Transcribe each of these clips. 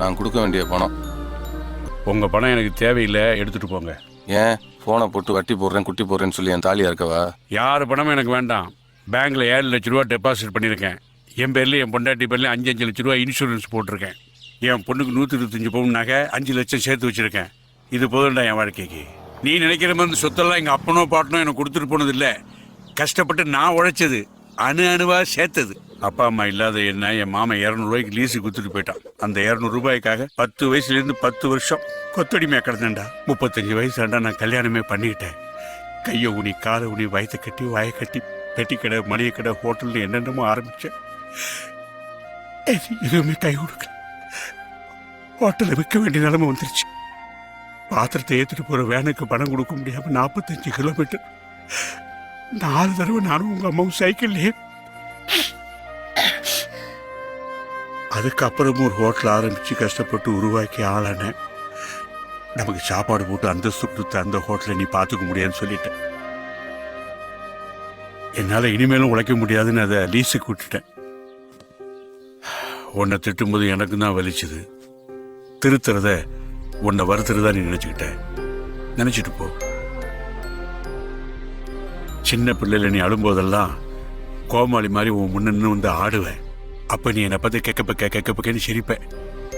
நான் கொடுக்க வேண்டிய பணம். உங்கள் பணம் எனக்கு தேவையில்லை, எடுத்துகிட்டு போங்க. ஏன் ஃபோனை போட்டு வட்டி போடுறேன் குட்டி போடுறேன்னு சொல்லி என் தாலியாக இருக்கவா? யார் பணமும் எனக்கு வேண்டாம். பேங்க்கில் 7 லட்ச ரூபா டெபாசிட் பண்ணியிருக்கேன். என் பேர்லேயும் என் பொண்டாட்டி பேர்லேயும் 5 லட்ச ரூபா இன்சூரன்ஸ் போட்டிருக்கேன். என் பொண்ணுக்கு 125 பவுன் நகை 5 லட்சம் சேர்த்து வச்சுருக்கேன். இது போதும்டா என் வாழ்க்கைக்கு. நீ நினைக்கிற மாதிரி சொத்தெல்லாம் எங்கள் அப்பனோ பாட்டனோ எனக்கு கொடுத்துட்டு போனது இல்லை. கஷ்டப்பட்டு நான் உழைச்சது, அணுவாக சேர்த்தது. அப்பா அம்மா இல்லாத என்ன என் மாமன் 200 ரூபாய்க்கு லீஸு கொடுத்துட்டு போயிட்டான். அந்த 200 ரூபாய்க்காக 10 வயசுலேருந்து 10 வருஷம் கொத்தடிமையாக கிடந்தேன்டா. 35 வயசாண்டா நான் கல்யாணமே பண்ணிக்கிட்டேன். கையை ஊனி காலை ஊனி வயத்தை கட்டி வாயை கட்டி பெட்டி கடை மளிகை கடை ஹோட்டல்னு என்னென்னமோ ஆரம்பித்தேன். எதுவுமே கை கொடுக்கல. ஹோட்டலில் விற்க வேண்டிய நிலைமை வந்துருச்சு. பாத்திரத்தை ஏற்றிட்டு போகிற வேனுக்கு பணம் கொடுக்க முடியாமல் 45 கிலோமீட்டர் 4 தடவை நானும் உங்கள் அம்மாவும் சைக்கிள்லேயே. அதுக்கப்புறமும் ஒரு ஹோட்டல் ஆரம்பித்து கஷ்டப்பட்டு உருவாக்கி ஆளான நமக்கு சாப்பாடு போட்டு அந்தஸ்து கொடுத்து அந்த ஹோட்டலை நீ பார்த்துக்க முடியாதுன்னு சொல்லிட்டேன். என்னால் இனிமேலும் உழைக்க முடியாதுன்னு அதை லீஸுக்கு விட்டுட்டேன். உன்னை திட்டும்போது எனக்கு தான் வலிச்சுது. திருத்துறத உன்னை வருத்துறதா நீ நினச்சிக்கிட்ட. நினச்சிட்டு போ. சின்ன பிள்ளைல நீ அழும்போதெல்லாம் கோமாளி மாதிரி உன் முன்னு வந்து ஆடுவேன். அப்போ நீ என்னை பற்றி கேட்கப்பக்கேன்னு சிரிப்பேன்.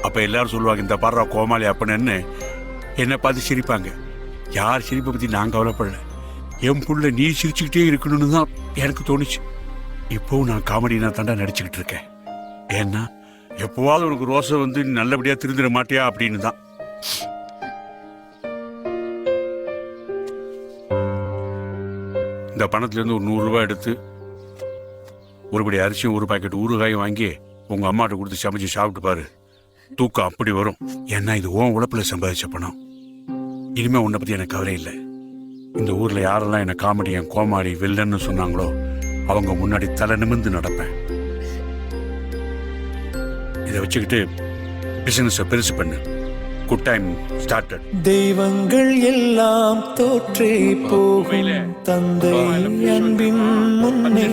அப்போ எல்லாரும் சொல்லுவாங்க, இந்த பாடுறா கோமாளி அப்பனன்னு என்னை பார்த்து சிரிப்பாங்க. யார் சிரிப்பை பற்றி நான் கவலைப்படல. என் புள்ள நீ சிரிச்சுக்கிட்டே இருக்கணும்னு தான் எனக்கு தோணுச்சு. இப்போவும் நான் காமெடினா தாண்டா நடிச்சுக்கிட்டு இருக்கேன். ஏன்னா எப்போவாவது உனக்கு ரோசை வந்து நல்லபடியாக திருந்திட மாட்டியா அப்படின்னு தான். இந்த பணத்துலேருந்து ஒரு 100 ரூபாய் எடுத்து ஒருபடி அரிசியும் ஒரு பாக்கெட் ஊறுகாயும் வாங்கி உங்கள் அம்மாட்ட கொடுத்து சமைச்சு சாப்பிட்டு பாரு. தூக்கம் அப்படி வரும். ஏன்னா இது உன் உழைப்பில் சம்பாதிச்ச பணம். இனிமேல் உன்னை பற்றி எனக்கு கவலை இல்லை. இந்த ஊரில் யாரெல்லாம் என்னை காமெடியன் கோமாளி வில்லன்னு சொன்னாங்களோ அவங்க முன்னாடி தலை நிமிர்ந்து நடப்பேன். இதை வச்சுக்கிட்டு பிசினஸை பெருசு பண்ணு. Good time started. தெய்வங்கள் எல்லாம் தோற்றே போகும் தந்தை அன்பின் முன்னே